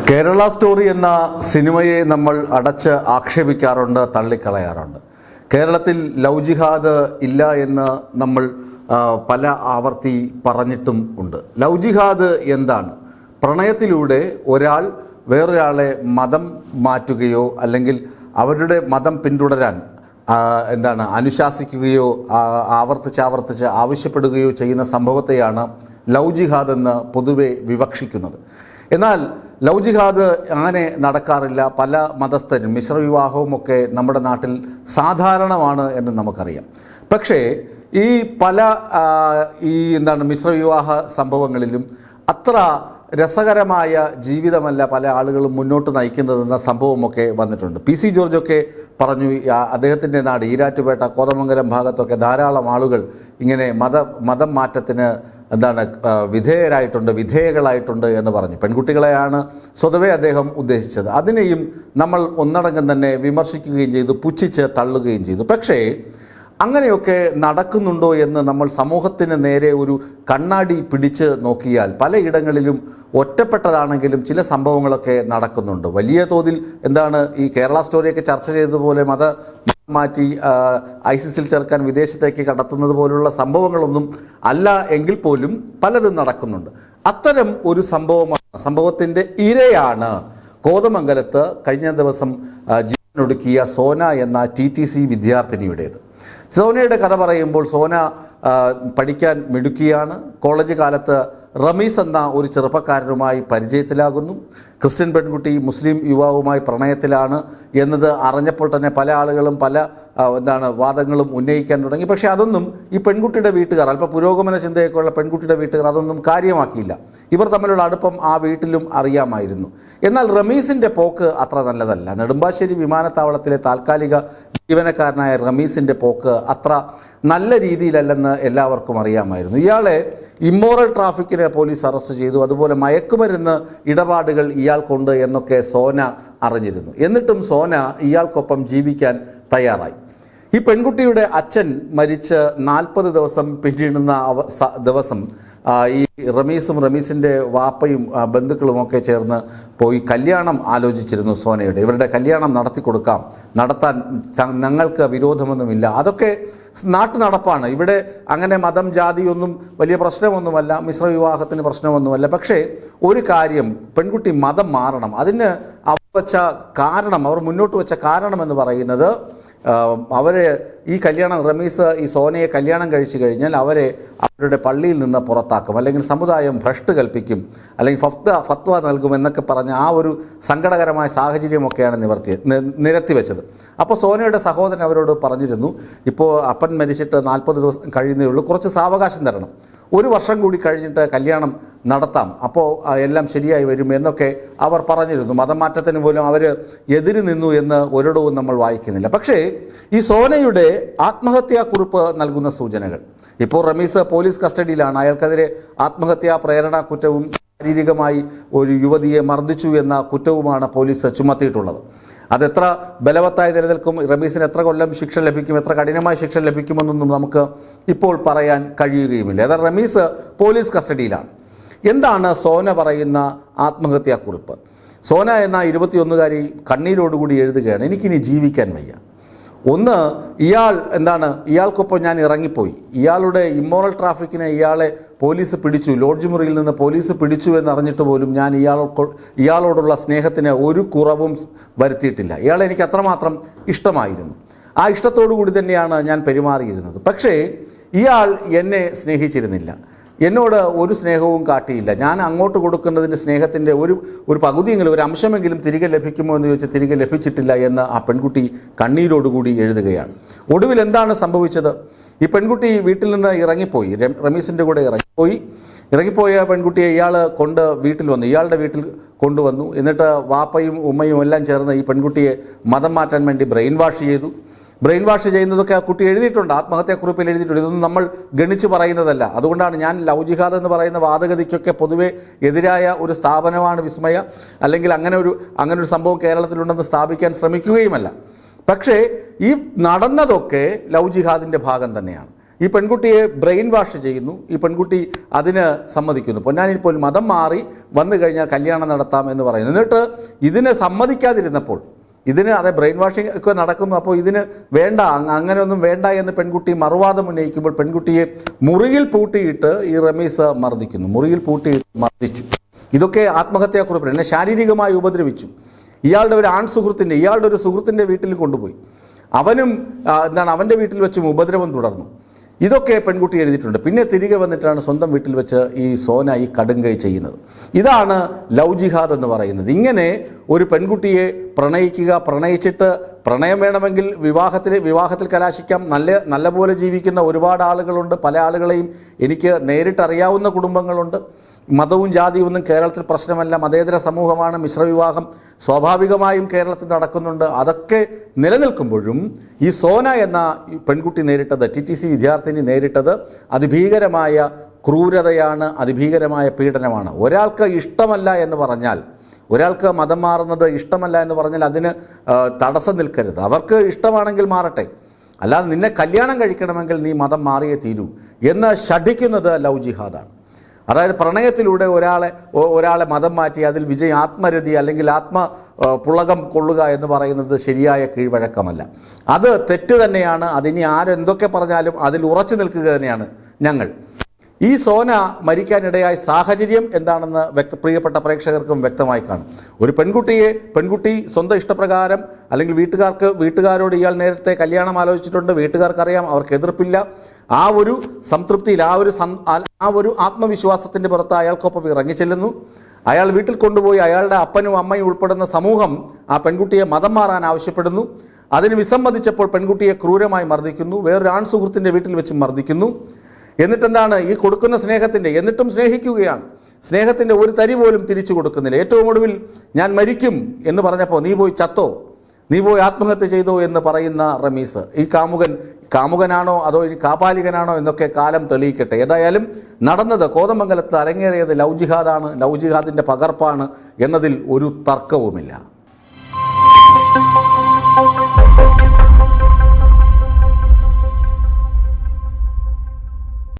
Kerala story എന്ന സിനിമയെ നമ്മൾ അടച്ച് ആക്ഷേപിക്കാറുണ്ട്, തള്ളിക്കളയാറുണ്ട്. കേരളത്തിൽ ലവ് ജിഹാദ് ഇല്ല എന്ന് നമ്മൾ പല ആവർത്തി പറഞ്ഞിട്ടും ഉണ്ട്. ലവ് ജിഹാദ് എന്താണ്? പ്രണയത്തിലൂടെ ഒരാൾ വേറൊരാളെ മതം മാറ്റുകയോ അല്ലെങ്കിൽ അവരുടെ മതം പിന്തുടരാൻ അനുശാസിക്കുകയോ ആവർത്തിച്ച് ആവശ്യപ്പെടുകയോ ചെയ്യുന്ന സംഭവത്തെയാണ് ലവ് ജിഹാദ് എന്ന് പൊതുവെ വിവക്ഷിക്കുന്നത്. എന്നാൽ ലവ് ജിഹാദ് അങ്ങനെ നടക്കാറില്ല. പല മതസ്ഥരും മിശ്രവിവാഹവും ഒക്കെ നമ്മുടെ നാട്ടിൽ സാധാരണമാണ് എന്ന് നമുക്കറിയാം. പക്ഷേ ഈ പല മിശ്രവിവാഹ സംഭവങ്ങളിലും അത്ര രസകരമായ ജീവിതമല്ല പല ആളുകളും മുന്നോട്ട് നയിക്കുന്നതെന്ന സംഭവമൊക്കെ വന്നിട്ടുണ്ട്. പി സി ജോർജൊക്കെ പറഞ്ഞു, അദ്ദേഹത്തിൻ്റെ നാട് ഈരാറ്റുപേട്ട കോതമംഗലം ഭാഗത്തൊക്കെ ധാരാളം ആളുകൾ ഇങ്ങനെ മതം മാറ്റത്തിന് വിധേയകളായിട്ടുണ്ട് എന്ന് പറഞ്ഞു. പെൺകുട്ടികളെയാണ് സ്വതവേ അദ്ദേഹം ഉദ്ദേശിച്ചത്. അതിനെയും നമ്മൾ ഒന്നടങ്കം തന്നെ വിമർശിക്കുകയും ചെയ്തു, പുച്ഛിച്ച് തള്ളുകയും ചെയ്തു. പക്ഷേ അങ്ങനെയൊക്കെ നടക്കുന്നുണ്ടോ എന്ന് നമ്മൾ സമൂഹത്തിന് നേരെ ഒരു കണ്ണാടി പിടിച്ച് നോക്കിയാൽ പലയിടങ്ങളിലും ഒറ്റപ്പെട്ടതാണെങ്കിലും ചില സംഭവങ്ങളൊക്കെ നടക്കുന്നുണ്ട്. വലിയ തോതിൽ ഈ കേരള സ്റ്റോറിയൊക്കെ ചർച്ച ചെയ്തതുപോലെ മതം മാറ്റി ISIS ചേർക്കാൻ വിദേശത്തേക്ക് കടത്തുന്നത് പോലുള്ള സംഭവങ്ങളൊന്നും അല്ല എങ്കിൽ പോലും പലതും നടക്കുന്നുണ്ട്. അത്തരം ഒരു സംഭവത്തിൻ്റെ ഇരയാണ് കോതമംഗലത്ത് കഴിഞ്ഞ ദിവസം ജീവനൊടുക്കിയ സോന എന്ന TTC വിദ്യാർത്ഥിനിയുടേത്. സോനയുടെ കഥ പറയുമ്പോൾ സോന പഠിക്കാൻ മിടുക്കിയാണ്. കോളേജ് കാലത്ത് റമീസ് എന്ന ഒരു ചെറുപ്പക്കാരനുമായി പരിചയത്തിലാകുന്നു. ക്രിസ്ത്യൻ പെൺകുട്ടി മുസ്ലിം യുവാവുമായി പ്രണയത്തിലാണ് എന്നത് അറിഞ്ഞപ്പോൾ തന്നെ പല ആളുകളും പല വാദങ്ങളും ഉന്നയിക്കാൻ തുടങ്ങി. പക്ഷേ അതൊന്നും ഈ പെൺകുട്ടിയുടെ വീട്ടുകാർ, അല്പം പുരോഗമന ചിന്തയൊക്കെയുള്ള പെൺകുട്ടിയുടെ വീട്ടുകാർ അതൊന്നും കാര്യമാക്കിയില്ല. ഇവർ തമ്മിലുള്ള അടുപ്പം ആ വീട്ടിലും അറിയാമായിരുന്നു. എന്നാൽ റമീസിൻ്റെ പോക്ക് അത്ര നല്ലതല്ല. നെടുമ്പാശ്ശേരി വിമാനത്താവളത്തിലെ താൽക്കാലിക ജീവനക്കാരനായ റമീസിൻ്റെ പോക്ക് അത്ര നല്ല രീതിയിലല്ലെന്ന് എല്ലാവർക്കും അറിയാമായിരുന്നു. ഇയാളെ ഇമ്മോറൽ ട്രാഫിക്കിന് പോലീസ് അറസ്റ്റ് ചെയ്തു. അതുപോലെ മയക്കുമരുന്ന് ഇടപാടുകൾ ഇയാൾക്കുണ്ട് എന്നൊക്കെ സോന അറിഞ്ഞിരുന്നു. എന്നിട്ടും സോന ഇയാൾക്കൊപ്പം ജീവിക്കാൻ തയ്യാറായി. ഈ പെൺകുട്ടിയുടെ അച്ഛൻ മരിച്ച് 40 ദിവസം പിന്നിടുന്ന ദിവസം ഈ റമീസിൻ്റെ വാപ്പയും ബന്ധുക്കളും ഒക്കെ ചേർന്ന് പോയി കല്യാണം ആലോചിച്ചിരുന്നു സോനയുടെ. ഇവരുടെ കല്യാണം നടത്താൻ ഞങ്ങൾക്ക് വിരോധമൊന്നുമില്ല. അതൊക്കെ നാട്ടു നടപ്പാണ്. ഇവിടെ അങ്ങനെ മതം ജാതിയൊന്നും വലിയ പ്രശ്നമൊന്നുമല്ല, മിശ്രവിവാഹത്തിന് പ്രശ്നമൊന്നുമല്ല. പക്ഷേ ഒരു കാര്യം, പെൺകുട്ടി മതം മാറണം. അതിന് അവർ മുന്നോട്ട് വെച്ച കാരണം എന്ന് പറയുന്നത് റമീസ് ഈ സോനയെ കല്യാണം കഴിച്ചു കഴിഞ്ഞാൽ അവരുടെ പള്ളിയിൽ നിന്ന് പുറത്താക്കും, അല്ലെങ്കിൽ സമുദായം ഭ്രഷ്ട് കൽപ്പിക്കും, അല്ലെങ്കിൽ ഫത്വ നൽകും എന്നൊക്കെ പറഞ്ഞ് ആ ഒരു സങ്കടകരമായ സാഹചര്യമൊക്കെയാണ് നിരത്തി വെച്ചത്. അപ്പോൾ സോനയുടെ സഹോദരൻ അവരോട് പറഞ്ഞിരുന്നു, ഇപ്പോൾ അപ്പൻ മരിച്ചിട്ട് 40 ദിവസം കഴിയുന്നേ ഉള്ളൂ, കുറച്ച് സാവകാശം തരണം, 1 വർഷം കൂടി കഴിഞ്ഞിട്ട് കല്യാണം നടത്താം, അപ്പോൾ എല്ലാം ശരിയായി വരും എന്നൊക്കെ അവർ പറഞ്ഞിരുന്നു. മതം മാറ്റത്തിന് പോലും അവർ എതിര് നിന്നു എന്ന് ഒരിടവും നമ്മൾ വായിക്കുന്നില്ല. പക്ഷേ ഈ സോനയുടെ ആത്മഹത്യാക്കുറിപ്പ് നൽകുന്ന സൂചനകൾ, ഇപ്പോൾ റമീസ് പോലീസ് കസ്റ്റഡിയിലാണ്. അയാൾക്കെതിരെ ആത്മഹത്യാ പ്രേരണ കുറ്റവും ശാരീരികമായി ഒരു യുവതിയെ മർദ്ദിച്ചു എന്ന കുറ്റവുമാണ് പോലീസ് ചുമത്തിയിട്ടുള്ളത്. അതെത്ര ബലവത്തായി നിലനിൽക്കും, റമീസിന് എത്ര കൊല്ലം ശിക്ഷ ലഭിക്കും, എത്ര കഠിനമായ ശിക്ഷ ലഭിക്കുമെന്നൊന്നും നമുക്ക് ഇപ്പോൾ പറയാൻ കഴിയുകയുമില്ല. അതായത് റമീസ് പോലീസ് കസ്റ്റഡിയിലാണ്. എന്താണ് സോന പറയുന്ന ആത്മഹത്യാക്കുറിപ്പ്? സോന എന്ന 21-കാരി കണ്ണീരോടുകൂടി എഴുതുകയാണ്, എനിക്കിനി ജീവിക്കാൻ വയ്യ. ഇയാൾക്കൊപ്പം ഞാൻ ഇറങ്ങിപ്പോയി. ഇയാളുടെ ഇമ്മോറൽ ട്രാഫിക്കിനെ ഇയാളെ പോലീസ് പിടിച്ചു, ലോഡ്ജ് മുറിയിൽ നിന്ന് പോലീസ് പിടിച്ചു എന്നറിഞ്ഞിട്ട് പോലും ഞാൻ ഇയാളോടുള്ള സ്നേഹത്തിന് ഒരു കുറവും വരുത്തിയിട്ടില്ല. ഇയാളെ എനിക്ക് അത്രമാത്രം ഇഷ്ടമായിരുന്നു. ആ ഇഷ്ടത്തോടു കൂടി തന്നെയാണ് ഞാൻ പെരുമാറിയിരുന്നത്. പക്ഷേ ഇയാൾ എന്നെ സ്നേഹിച്ചിരുന്നില്ല, എന്നോട് ഒരു സ്നേഹവും കാട്ടിയില്ല. ഞാൻ അങ്ങോട്ട് കൊടുക്കുന്നതിൻ്റെ സ്നേഹത്തിൻ്റെ ഒരു പകുതിയെങ്കിലും, ഒരു അംശമെങ്കിലും തിരികെ ലഭിക്കുമോ എന്ന് ചോദിച്ചാൽ തിരികെ ലഭിച്ചിട്ടില്ല എന്ന് ആ പെൺകുട്ടി കണ്ണീരോടുകൂടി എഴുതുകയാണ്. ഒടുവിൽ എന്താണ് സംഭവിച്ചത്? ഈ പെൺകുട്ടി വീട്ടിൽ നിന്ന് ഇറങ്ങിപ്പോയി, റമീസിൻ്റെ കൂടെ ഇറങ്ങിപ്പോയ പെൺകുട്ടിയെ ഇയാളുടെ വീട്ടിൽ കൊണ്ടുവന്നു. എന്നിട്ട് വാപ്പയും ഉമ്മയും എല്ലാം ചേർന്ന് ഈ പെൺകുട്ടിയെ മതം മാറ്റാൻ വേണ്ടി ബ്രെയിൻ വാഷ് ചെയ്യുന്നതൊക്കെ ആ കുട്ടി എഴുതിയിട്ടുണ്ട്, ആത്മഹത്യാക്കുറിപ്പിൽ എഴുതിയിട്ടുണ്ട്. ഇതൊന്നും നമ്മൾ ഗണിച്ച് പറയുന്നതല്ല. അതുകൊണ്ടാണ് ഞാൻ ലവ് ജിഹാദ് എന്ന് പറയുന്ന വാദഗതിക്കൊക്കെ പൊതുവെ എതിരായ ഒരു സ്ഥാപനമാണ് വിസ്മയ, അല്ലെങ്കിൽ അങ്ങനെ ഒരു സംഭവം കേരളത്തിലുണ്ടെന്ന് സ്ഥാപിക്കാൻ ശ്രമിക്കുകയുമല്ല. പക്ഷേ ഈ നടന്നതൊക്കെ ലവ് ജിഹാദിൻ്റെ ഭാഗം തന്നെയാണ്. ഈ പെൺകുട്ടിയെ ബ്രെയിൻ വാഷ് ചെയ്യുന്നു. ഈ പെൺകുട്ടി അതിന് സമ്മതിക്കുന്നു. പൊന്നാനിയിൽ പോലും മതം മാറി വന്നു കഴിഞ്ഞാൽ കല്യാണം നടത്താം എന്ന് പറയുന്നു. എന്നിട്ട് ഇതിന് സമ്മതിക്കാതിരുന്നപ്പോൾ, ഇതിന് അതെ ബ്രെയിൻ വാഷിംഗ് ഒക്കെ നടക്കുന്നു, അപ്പോൾ ഇതിന് വേണ്ട, അങ്ങനെയൊന്നും വേണ്ട എന്ന് പെൺകുട്ടി മറുവാദം ഉന്നയിക്കുമ്പോൾ പെൺകുട്ടിയെ മുറിയിൽ പൂട്ടിയിട്ട് ഈ റമീസ് മർദ്ദിക്കുന്നു. മുറിയിൽ പൂട്ടിയിട്ട് മർദ്ദിച്ചു. ഇതൊക്കെ ആത്മഹത്യാക്കുറിപ്പ്. എന്നെ ശാരീരികമായി ഉപദ്രവിച്ചു. ഇയാളുടെ ഒരു സുഹൃത്തിൻ്റെ വീട്ടിൽ കൊണ്ടുപോയി. അവനും അവൻ്റെ വീട്ടിൽ വെച്ചും ഉപദ്രവം തുടർന്നു. ഇതൊക്കെ പെൺകുട്ടി എഴുതിയിട്ടുണ്ട്. പിന്നെ തിരികെ വന്നിട്ടാണ് സ്വന്തം വീട്ടിൽ വെച്ച് ഈ സോന ഈ കടുങ്കൈ ചെയ്യുന്നത്. ഇതാണ് ലവ് ജിഹാദ് എന്ന് പറയുന്നത്. ഇങ്ങനെ ഒരു പെൺകുട്ടിയെ പ്രണയിച്ചിട്ട് പ്രണയം വേണമെങ്കിൽ വിവാഹത്തിൽ കലാശിക്കാം. നല്ലപോലെ ജീവിക്കുന്ന ഒരുപാട് ആളുകളുണ്ട്. പല ആളുകളെയും എനിക്ക് നേരിട്ടറിയാവുന്ന കുടുംബങ്ങളുണ്ട്. മതവും ജാതിയും ഒന്നും കേരളത്തിൽ പ്രശ്നമല്ല. മതേതര സമൂഹമാണ്. മിശ്രവിവാഹം സ്വാഭാവികമായും കേരളത്തിൽ നടക്കുന്നുണ്ട്. അതൊക്കെ നിലനിൽക്കുമ്പോഴും ഈ സോന എന്ന പെൺകുട്ടി നേരിട്ടത്, TTC വിദ്യാർത്ഥിനി നേരിട്ടത് അതിഭീകരമായ ക്രൂരതയാണ്, അതിഭീകരമായ പീഡനമാണ്. ഒരാൾക്ക് ഇഷ്ടമല്ല എന്ന് പറഞ്ഞാൽ, ഒരാൾക്ക് മതം മാറുന്നത് ഇഷ്ടമല്ല എന്ന് പറഞ്ഞാൽ അതിന് തടസ്സം നിൽക്കരുത്. അവർക്ക് ഇഷ്ടമാണെങ്കിൽ മാറട്ടെ, അല്ലാതെ നിന്നെ കല്യാണം കഴിക്കണമെങ്കിൽ നീ മതം മാറിയേ തീരൂ എന്ന് ശഠിക്കുന്നത് ലവ് ജിഹാദാണ്. അതായത് പ്രണയത്തിലൂടെ ഒരാളെ മതം മാറ്റി അതിൽ ആത്മരതി അല്ലെങ്കിൽ പുളകം കൊള്ളുക എന്ന് പറയുന്നത് ശരിയായ കീഴ്വഴക്കമല്ല. അത് തെറ്റ് തന്നെയാണ്. അതിനി ആരെന്തൊക്കെ പറഞ്ഞാലും അതിൽ ഉറച്ചു നിൽക്കുക തന്നെയാണ് ഞങ്ങൾ. ഈ സോന മരിക്കാനിടയായ സാഹചര്യം എന്താണെന്ന് പ്രിയപ്പെട്ട പ്രേക്ഷകർക്കും വ്യക്തമായി കാണും. ഒരു പെൺകുട്ടി സ്വന്തം ഇഷ്ടപ്രകാരം, അല്ലെങ്കിൽ വീട്ടുകാരോട് ഇയാൾ നേരത്തെ കല്യാണം ആലോചിച്ചിട്ടുണ്ട്. വീട്ടുകാർക്കറിയാം, അവർക്ക് എതിർപ്പില്ല. ആ ഒരു സംതൃപ്തിയിൽ, ആ ഒരു ആത്മവിശ്വാസത്തിൻ്റെ പുറത്ത് അയാൾക്കൊപ്പം ഇറങ്ങിച്ചെല്ലുന്നു. അയാൾ വീട്ടിൽ കൊണ്ടുപോയി അയാളുടെ അപ്പനും അമ്മയും ഉൾപ്പെടുന്ന സമൂഹം ആ പെൺകുട്ടിയെ മതം മാറാൻ ആവശ്യപ്പെടുന്നു. അതിന് വിസമ്മതിച്ചപ്പോൾ പെൺകുട്ടിയെ ക്രൂരമായി മർദ്ദിക്കുന്നു. വേറൊരു ആൺ സുഹൃത്തിൻ്റെ വീട്ടിൽ വെച്ച് മർദ്ദിക്കുന്നു. എന്നിട്ടെന്താണ് ഈ കൊടുക്കുന്ന എന്നിട്ടും സ്നേഹിക്കുകയാണ്. സ്നേഹത്തിൻ്റെ ഒരു തരി പോലും തിരിച്ചു കൊടുക്കുന്നില്ല. ഏറ്റവും ഒടുവിൽ ഞാൻ മരിക്കും എന്ന് പറഞ്ഞപ്പോൾ നീ പോയി ചത്തോ, നീ പോയി ആത്മഹത്യ ചെയ്തോ എന്ന് പറയുന്ന റമീസ്. ഈ കാമുകനാണോ അതോ ഈ കാപാലികനാണോ എന്നൊക്കെ കാലം തെളിയിക്കട്ടെ. ഏതായാലും നടന്നത്, കോതമംഗലത്ത് അരങ്ങേറിയത് ലവ് ജിഹാദാണ്. ലവ് ജിഹാദിൻ്റെ പകർപ്പാണ് എന്നതിൽ ഒരു തർക്കവുമില്ല.